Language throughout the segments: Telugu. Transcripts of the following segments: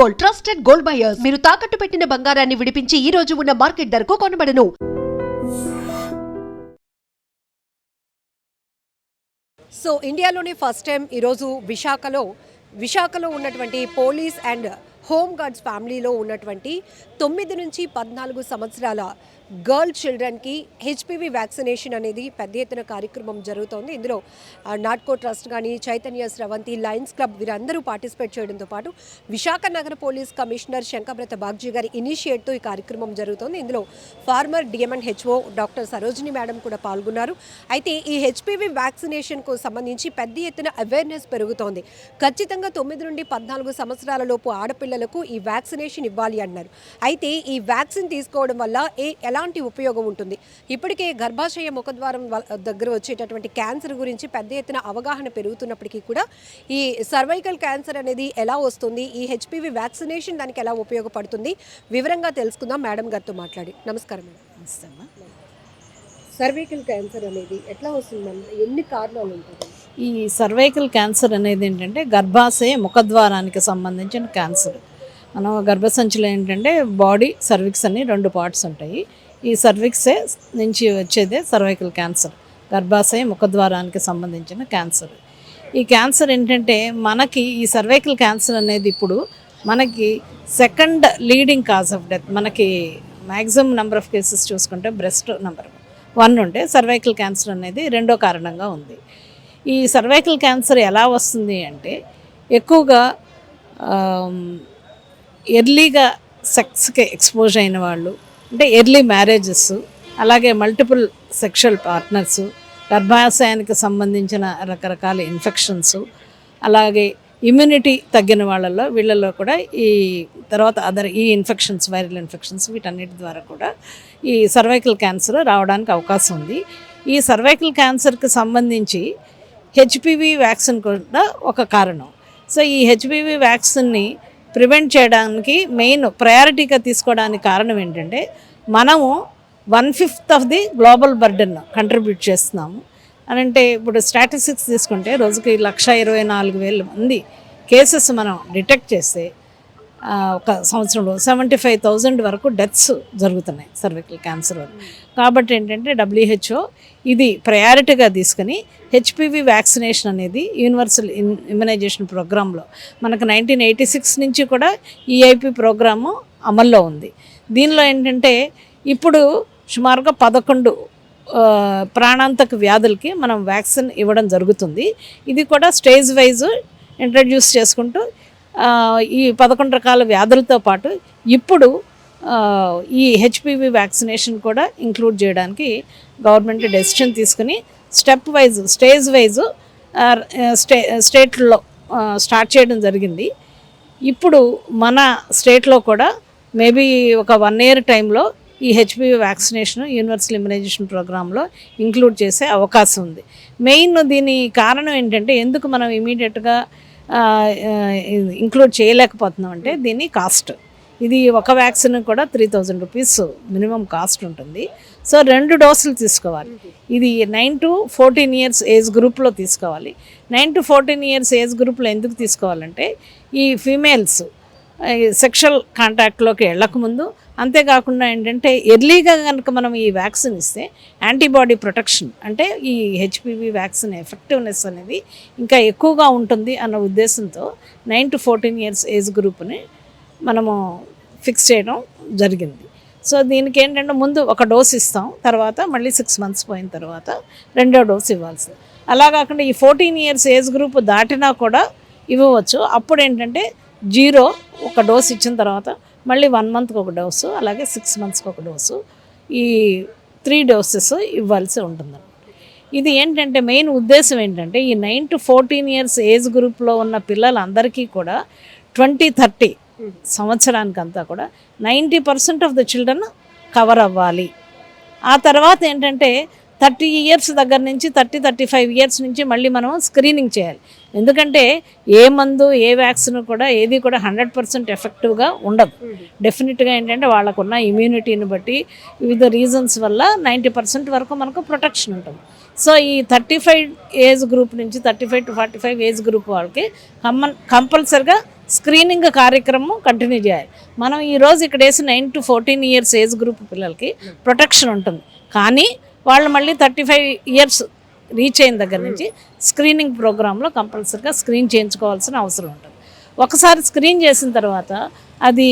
Gold, trusted gold buyers. మీరు తాకట్టు పెట్టిన బంగారాన్ని విడిపించి ఈ రోజు ఉన్న మార్కెట్ ధరకు కొనబడను. సో ఇండియాలోనే ఫస్ట్ టైం ఈరోజు విశాఖలో ఉన్నటువంటి పోలీస్ అండ్ హోమ్ గార్డ్స్ ఫ్యామిలీలో ఉన్నటువంటి 9 నుంచి 14 సంవత్సరాల గర్ల్ చిల్డ్రన్కి హెచ్పివి వ్యాక్సినేషన్ అనేది పెద్ద ఎత్తున కార్యక్రమం జరుగుతోంది. ఇందులో నాట్కో ట్రస్ట్ కానీ, చైతన్య స్రవంతి, లయన్స్ క్లబ్ వీరందరూ పార్టిసిపేట్ చేయడంతో పాటు విశాఖ నగర పోలీస్ కమిషనర్ శంకబ్రత బాగ్జీ గారి ఇనిషియేట్తో ఈ కార్యక్రమం జరుగుతోంది. ఇందులో former DMNHO doctor Sarojini madam కూడా పాల్గొన్నారు. అయితే ఈ హెచ్పివి వ్యాక్సినేషన్కు సంబంధించి పెద్ద ఎత్తున అవేర్నెస్ పెరుగుతోంది. ఖచ్చితంగా 9 నుండి 14 సంవత్సరాల లోపు ఆడపిల్లలకు ఈ వ్యాక్సినేషన్ ఇవ్వాలి అన్నారు. అయితే ఈ వ్యాక్సిన్ తీసుకోవడం వల్ల ఎలాంటి ఉపయోగం ఉంటుంది? ఇప్పటికే గర్భాశయ ముఖద్వారం దగ్గర వచ్చేటటువంటి క్యాన్సర్ గురించి పెద్ద ఎత్తున అవగాహన పెరుగుతున్నప్పటికీ కూడా ఈ సర్వైకల్ క్యాన్సర్ అనేది ఎలా వస్తుంది, ఈ హెచ్పివి వ్యాక్సినేషన్ దానికి ఎలా ఉపయోగపడుతుంది, వివరంగా తెలుసుకుందాం మేడం గారితో మాట్లాడి. నమస్కారం మేడం. నమస్తే. సర్వైకల్ క్యాన్సర్ అనేది ఎట్లా వస్తుంది, ఎన్ని కారణాలు ఉంటుంది? ఈ సర్వైకల్ క్యాన్సర్ అనేది ఏంటంటే గర్భాశయ ముఖద్వారానికి సంబంధించిన క్యాన్సర్. మనం గర్భసంచిలో ఏంటంటే బాడీ సర్విక్స్ అని 2 పార్ట్స్ ఉంటాయి. ఈ సర్విక్సే నుంచి వచ్చేదే సర్వైకల్ క్యాన్సర్, గర్భాశయ ముఖద్వారానికి సంబంధించిన క్యాన్సర్. ఈ క్యాన్సర్ ఏంటంటే మనకి ఈ సర్వైకల్ క్యాన్సర్ అనేది ఇప్పుడు మనకి second leading cause of death. మనకి మ్యాక్సిమం నెంబర్ ఆఫ్ కేసెస్ చూసుకుంటే బ్రెస్ట్ నెంబర్ 1 ఉంటే సర్వైకల్ క్యాన్సర్ అనేది 2వ కారణంగా ఉంది. ఈ సర్వైకల్ క్యాన్సర్ ఎలా వస్తుంది అంటే ఎక్కువగా ఎర్లీగా సెక్స్కి ఎక్స్పోజ్ అయిన వాళ్ళు, అంటే ఎర్లీ మ్యారేజెస్, అలాగే మల్టిపుల్ సెక్షువల్ పార్ట్నర్స్, గర్భాశయానికి సంబంధించిన రకరకాల ఇన్ఫెక్షన్స్, అలాగే ఇమ్యూనిటీ తగ్గిన వీళ్ళల్లో కూడా ఈ తర్వాత ఈ ఇన్ఫెక్షన్స్, వైరల్ ఇన్ఫెక్షన్స్, వీటన్నిటి ద్వారా కూడా ఈ సర్వైకల్ క్యాన్సర్ రావడానికి అవకాశం ఉంది. ఈ సర్వైకల్ క్యాన్సర్కి సంబంధించి హెచ్పివి వ్యాక్సిన్ కూడా ఒక కారణం. సో ఈ హెచ్పివి వ్యాక్సిన్ని ప్రివెంట్ చేయడానికి మెయిన్ ప్రయారిటీగా తీసుకోవడానికి కారణం ఏంటంటే మనము 1/5 of the global burden contribute చేస్తున్నాము అని. అంటే ఇప్పుడు స్టాటిస్టిక్స్ తీసుకుంటే రోజుకి 124,000 మంది కేసెస్ మనం డిటెక్ట్ చేస్తే ఒక సంవత్సరంలో 75,000 వరకు డెత్స్ జరుగుతున్నాయి సర్వైకల్ క్యాన్సర్ వల్ల. కాబట్టి ఏంటంటే WHO ఇది ప్రయారిటీగా తీసుకుని హెచ్పివి వ్యాక్సినేషన్ అనేది యూనివర్సల్ ఇమ్యునైజేషన్ ప్రోగ్రాంలో మనకు 1986 నుంచి కూడా ఈఐపి ప్రోగ్రాము అమల్లో ఉంది. దీనిలో ఏంటంటే ఇప్పుడు సుమారుగా 11 ప్రాణాంతక వ్యాధులకి మనం వ్యాక్సిన్ ఇవ్వడం జరుగుతుంది. ఇది కూడా స్టేజ్ వైజ్ ఇంట్రడ్యూస్ చేసుకుంటూ ఈ 11 రకాల వ్యాధులతో పాటు ఇప్పుడు ఈ హెచ్పివి వ్యాక్సినేషన్ కూడా ఇంక్లూడ్ చేయడానికి గవర్నమెంట్ డెసిషన్ తీసుకుని స్టేజ్ వైజ్ స్టేట్లో స్టార్ట్ చేయడం జరిగింది. ఇప్పుడు మన స్టేట్లో కూడా మేబీ ఒక 1 year టైంలో ఈ హెచ్పివి వ్యాక్సినేషన్ యూనివర్సల్ ఇమ్యునైజేషన్ ప్రోగ్రాంలో ఇంక్లూడ్ చేసే అవకాశం ఉంది. మెయిన్ దీని కారణం ఏంటంటే ఎందుకు మనం ఇమీడియట్గా ఇంక్లూడ్ చేయలేకపోతున్నాం అంటే దీని కాస్ట్. ఇది ఒక వ్యాక్సిన్ కూడా 3,000 రూపీస్ మినిమం కాస్ట్ ఉంటుంది. సో 2 డోసులు తీసుకోవాలి. ఇది 9 to 14 years ఏజ్ గ్రూప్లో తీసుకోవాలి. 9 to 14 years ఏజ్ గ్రూప్లో ఎందుకు తీసుకోవాలంటే ఈ ఫీమేల్స్ సెక్షువల్ కాంటాక్ట్లోకి వెళ్ళకముందు, అంతేకాకుండా ఏంటంటే ఎర్లీగా కనుక మనం ఈ వ్యాక్సిన్ ఇస్తే యాంటీబాడీ ప్రొటెక్షన్, అంటే ఈ హెచ్పివి వ్యాక్సిన్ ఎఫెక్టివ్నెస్ అనేది ఇంకా ఎక్కువగా ఉంటుంది అన్న ఉద్దేశంతో 9 to 14 years ఏజ్ గ్రూప్ని మనము ఫిక్స్ చేయడం జరిగింది. సో దీనికి ఏంటంటే ముందు ఒక డోస్ ఇస్తాం, తర్వాత మళ్ళీ 6 months పోయిన తర్వాత 2వ డోస్ ఇవ్వాల్సింది. అలా కాకుండా ఈ 14 years ఏజ్ గ్రూప్ దాటినా కూడా ఇవ్వవచ్చు. అప్పుడు ఏంటంటే 0 ఒక డోస్ ఇచ్చిన తర్వాత మళ్ళీ 1 monthకి ఒక డోసు, అలాగే 6 monthsకి ఒక డోసు, ఈ 3 doses ఇవ్వాల్సి ఉంటుంది. ఇది ఏంటంటే మెయిన్ ఉద్దేశం ఏంటంటే ఈ 9 to 14 years ఏజ్ గ్రూప్లో ఉన్న పిల్లలందరికీ కూడా 2030 సంవత్సరానికంతా కూడా 90% ఆఫ్ ద చిల్డ్రన్ కవర్ అవ్వాలి. ఆ తర్వాత ఏంటంటే 30 years దగ్గర నుంచి 35 years నుంచి మళ్ళీ మనం స్క్రీనింగ్ చేయాలి. ఎందుకంటే ఏ మందు ఏ వ్యాక్సిన్ కూడా ఏది కూడా 100% ఎఫెక్టివ్గా ఉండదు. డెఫినెట్గా ఏంటంటే వాళ్ళకున్న ఇమ్యూనిటీని బట్టి వివిధ రీజన్స్ వల్ల 90% వరకు మనకు ప్రొటెక్షన్ ఉంటుంది. సో ఈ 35 ఏజ్ గ్రూప్ నుంచి 35 to 45 ఏజ్ గ్రూప్ వాళ్ళకి కంపల్సరిగా స్క్రీనింగ్ కార్యక్రమం కంటిన్యూ చేయాలి. మనం ఈరోజు ఇక్కడ వేసి 9 to 14 years ఏజ్ గ్రూప్ పిల్లలకి ప్రొటెక్షన్ ఉంటుంది, కానీ వాళ్ళు మళ్ళీ 35 years రీచ్ అయిన దగ్గర నుంచి స్క్రీనింగ్ ప్రోగ్రాంలో కంపల్సరీగా స్క్రీన్ చేయించుకోవాల్సిన అవసరం ఉంటుంది. ఒకసారి స్క్రీన్ చేసిన తర్వాత అది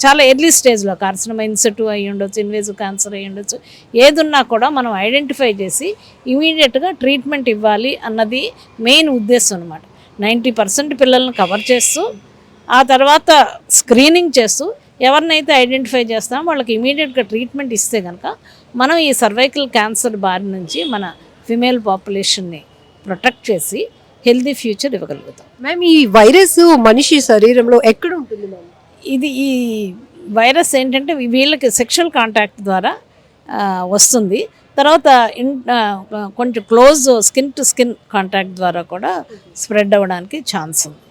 చాలా ఎర్లీ స్టేజ్లో కార్సినోమా ఇన్సిటు అయ్యి ఉండొచ్చు, ఇన్వేజివ్ క్యాన్సర్ అయ్యి ఉండొచ్చు, ఏదున్నా కూడా మనం ఐడెంటిఫై చేసి ఇమీడియట్గా ట్రీట్మెంట్ ఇవ్వాలి అన్నది మెయిన్ ఉద్దేశం అనమాట. 90% పిల్లల్ని కవర్ చేస్తూ ఆ తర్వాత స్క్రీనింగ్ చేస్తూ ఎవరినైతే ఐడెంటిఫై చేస్తామో వాళ్ళకి ఇమీడియట్గా ట్రీట్మెంట్ ఇస్తే కనుక మనం ఈ సర్వైకల్ క్యాన్సర్ బారి నుంచి మన ఫిమేల్ పాపులేషన్ని ప్రొటెక్ట్ చేసి హెల్దీ ఫ్యూచర్ ఇవ్వగలుగుతాం. మ్యామ్, ఈ వైరస్ మనిషి శరీరంలో ఎక్కడ ఉంటుంది మ్యామ్? ఈ వైరస్ ఏంటంటే వీళ్ళకి సెక్షువల్ కాంటాక్ట్ ద్వారా వస్తుంది. తర్వాత కొంచెం close skin to skin contact ద్వారా కూడా స్ప్రెడ్ అవ్వడానికి ఛాన్స్ ఉంది.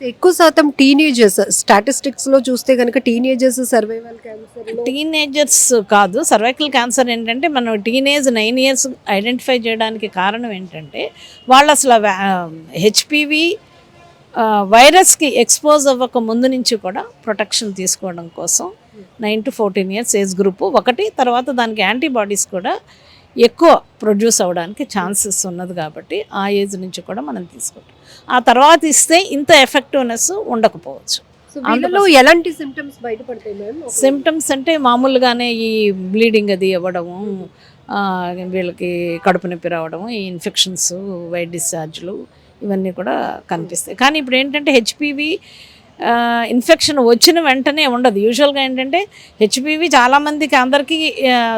ఎక్కువ శాతం టీనేజర్స్, స్టాటిస్టిక్స్లో చూస్తే కనుక టీనేజర్స్ సర్వైవల్ క్యాన్సర్. టీనేజర్స్ కాదు, సర్వైకల్ క్యాన్సర్ ఏంటంటే మనం టీనేజ్ 9 years ఐడెంటిఫై చేయడానికి కారణం ఏంటంటే వాళ్ళు అసలు హెచ్పివి వైరస్కి ఎక్స్పోజ్ అవ్వక ముందు నుంచి కూడా ప్రొటెక్షన్ తీసుకోవడం కోసం 9 to 14 years ఏజ్ గ్రూప్ ఒకటి, తర్వాత దానికి యాంటీబాడీస్ కూడా ఎక్కువ ప్రొడ్యూస్ అవ్వడానికి ఛాన్సెస్ ఉన్నది కాబట్టి ఆ ఏజ్ నుంచి కూడా మనం తీసుకుంటాం. ఆ తర్వాత ఇస్తే ఇంత ఎఫెక్టివ్నెస్ ఉండకపోవచ్చు. అందులో ఎలాంటి సిమ్టమ్స్ బయటపడతాయి మ్యామ్? సిమ్టమ్స్ అంటే మామూలుగానే ఈ బ్లీడింగ్ అది అవ్వడము, వీళ్ళకి కడుపు నొప్పి రావడము, ఈ ఇన్ఫెక్షన్స్, వైట్ డిశ్చార్జ్లు ఇవన్నీ కూడా కనిపిస్తాయి. కానీ ఇప్పుడు ఏంటంటే హెచ్పివి ఇన్ఫెక్షన్ వచ్చిన వెంటనే ఉండదు. యూజువల్గా ఏంటంటే హెచ్పివి చాలామందికి అందరికీ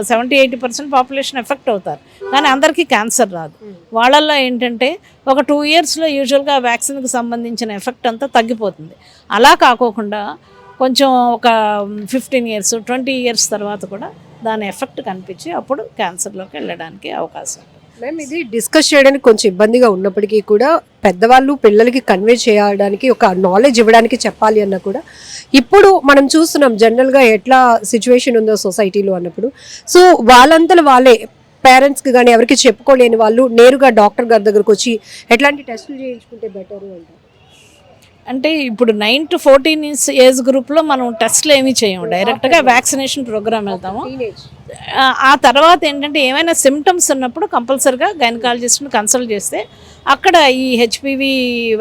70-80% పాపులేషన్ ఎఫెక్ట్ అవుతారు, కానీ అందరికీ క్యాన్సర్ రాదు. వాళ్ళల్లో ఏంటంటే ఒక 2 yearsలో యూజువల్గా వ్యాక్సిన్కి సంబంధించిన ఎఫెక్ట్ అంతా తగ్గిపోతుంది. అలా కాకోకుండా కొంచెం ఒక 15 years 20 years తర్వాత కూడా దాని ఎఫెక్ట్ కనిపించి అప్పుడు క్యాన్సర్లోకి వెళ్ళడానికి అవకాశం ఉంటుంది. మ్యామ్, ఇది డిస్కస్ చేయడానికి కొంచెం ఇబ్బందిగా ఉన్నప్పటికీ కూడా పెద్దవాళ్ళు పిల్లలకి కన్వే చేయడానికి, ఒక నాలెడ్జ్ ఇవ్వడానికి చెప్పాలి అన్న కూడా ఇప్పుడు మనం చూస్తున్నాం జనరల్గా ఎట్లా సిచ్యువేషన్ ఉందో సొసైటీలో అన్నప్పుడు. సో వాళ్ళంతా వాళ్ళే పేరెంట్స్కి కానీ ఎవరికి చెప్పుకోలేని వాళ్ళు నేరుగా డాక్టర్ గారి దగ్గరకు వచ్చి ఎట్లాంటి టెస్టులు చేయించుకుంటే బెటరు అంటారు? అంటే ఇప్పుడు 9 to 14 years ఏజ్ గ్రూప్లో మనం టెస్ట్లు ఏమీ చేయము, డైరెక్ట్గా వ్యాక్సినేషన్ ప్రోగ్రామ్ వెళ్తాము. ఆ తర్వాత ఏంటంటే ఏమైనా సిమ్టమ్స్ ఉన్నప్పుడు కంపల్సరీగా గైనకాలజిస్ట్ని కన్సల్ట్ చేస్తే అక్కడ ఈ హెచ్పివి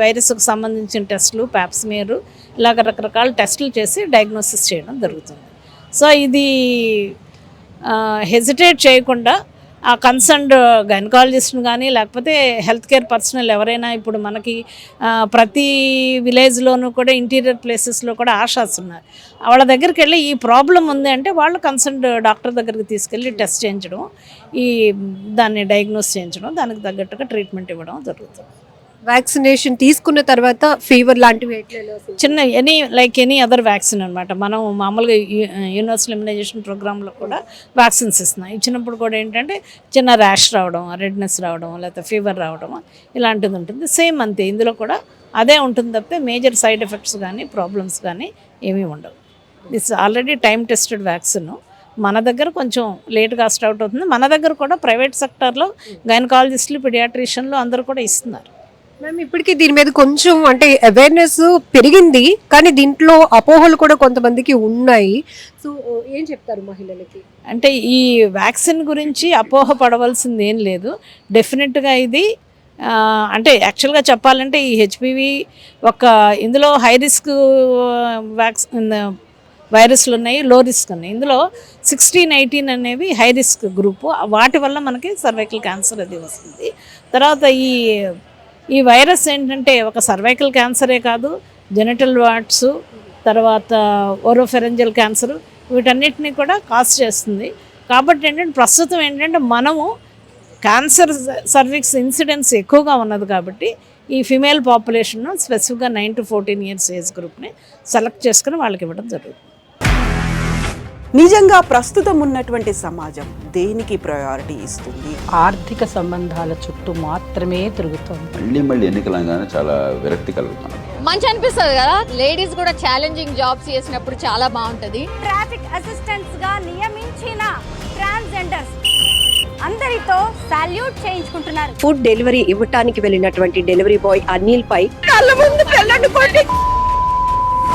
వైరస్కి సంబంధించిన టెస్టులు, ప్యాప్స్మియర్ ఇలాగ రకరకాల టెస్టులు చేసి డయాగ్నోసిస్ చేయడం జరుగుతుంది. సో ఇది హెజిటేట్ చేయకుండా ఆ కన్సర్న్డ్ గైనకాలజిస్ట్ని కానీ లేకపోతే హెల్త్ కేర్ పర్సనల్ ఎవరైనా, ఇప్పుడు మనకి ప్రతి విలేజ్లోనూ కూడా ఇంటీరియర్ ప్లేసెస్లో కూడా ఆశాస్ ఉన్నారు, వాళ్ళ దగ్గరికి వెళ్ళి ఈ ప్రాబ్లం ఉంది అంటే వాళ్ళు కన్సర్న్డ్ డాక్టర్ దగ్గరికి తీసుకెళ్ళి టెస్ట్ చేయించడం, దాన్ని డయాగ్నోస్ చేయించడం, దానికి తగ్గట్టుగా ట్రీట్మెంట్ ఇవ్వడం జరుగుతుంది. వ్యాక్సినేషన్ తీసుకున్న తర్వాత ఫీవర్ లాంటివి చిన్న ఎనీ అదర్ వ్యాక్సిన్ అనమాట. మనం మామూలుగా యూనివర్సల్ ఇమ్యునైజేషన్ ప్రోగ్రాంలో కూడా వ్యాక్సిన్స్ ఇస్తున్నాం. ఇచ్చినప్పుడు కూడా ఏంటంటే చిన్న ర్యాష్ రావడం, రెడ్నెస్ రావడం, లేకపోతే ఫీవర్ రావడం ఇలాంటిది ఉంటుంది. సేమ్ అంతే, ఇందులో కూడా అదే ఉంటుంది తప్పితే మేజర్ సైడ్ ఎఫెక్ట్స్ కానీ ప్రాబ్లమ్స్ కానీ ఏమీ ఉండవు. This already time tested vaccine. మన దగ్గర కొంచెం లేట్గా స్టార్ట్ అవుతుంది. మన దగ్గర కూడా ప్రైవేట్ సెక్టార్లో గైనకాలజిస్టులు, పిడియాట్రిషియన్లు అందరూ కూడా ఇస్తున్నారు. మ్యామ్, ఇప్పటికీ దీని మీద కొంచెం అంటే అవేర్నెస్ పెరిగింది, కానీ దీంట్లో అపోహలు కూడా కొంతమందికి ఉన్నాయి. సో ఏం చెప్తారు మహిళలకి? అంటే ఈ వ్యాక్సిన్ గురించి అపోహ పడవలసింది ఏం లేదు. డెఫినెట్గా ఇది అంటే యాక్చువల్గా చెప్పాలంటే ఈ హెచ్పివి ఇందులో హై రిస్క్ వైరస్లు ఉన్నాయి, లో రిస్క్ ఉన్నాయి. ఇందులో 16-18 అనేవి హై రిస్క్ గ్రూపు, వాటి వల్ల మనకి సర్వైకల్ క్యాన్సర్ అది వస్తుంది. తర్వాత ఈ వైరస్ ఏంటంటే ఒక సర్వైకల్ క్యాన్సరే కాదు, జెనిటల్ వాట్స్, తర్వాత ఓరోఫెరెంజల్ క్యాన్సర్, వీటన్నిటిని కూడా కాజ్ చేస్తుంది. కాబట్టి ఏంటంటే ప్రస్తుతం ఏంటంటే మనము క్యాన్సర్ సర్విక్స్ ఇన్సిడెన్స్ ఎక్కువగా ఉన్నది కాబట్టి ఈ ఫిమేల్ పాపులేషన్ స్పెసిఫిక్గా 9 to 14 years ఏజ్ గ్రూప్ని సెలెక్ట్ చేసుకుని వాళ్ళకి ఇవ్వడం జరుగుతుంది. నిజంగా ప్రస్తుతం ఉన్నటువంటి సమాజం దేనికి ప్రయారిటీ ఇస్తుంది? ఆర్థిక సంబంధాల చుట్టూ మాత్రమే తిరుగుతుంది. మళ్ళీ ఎన్నికలంగానే చాలా విరక్తి కలుగుతాను. మంచి అనిపిస్తుంది కదా, లేడీస్ కూడా ఛాలెంజింగ్ జాబ్స్ చేసినప్పుడు చాలా బాగుంటది. ట్రాఫిక్ అసిస్టెంట్స్ గా నియమించిన ట్రాన్స్జెండర్స్ అందరితో సాల్యూట్ చేయించుకుంటున్నారు. ఫుడ్ డెలివరీ ఇవ్వటానికి వెళ్ళినటువంటి డెలివరీ బాయ్ అనిల్ పై కళ్ళ ముందు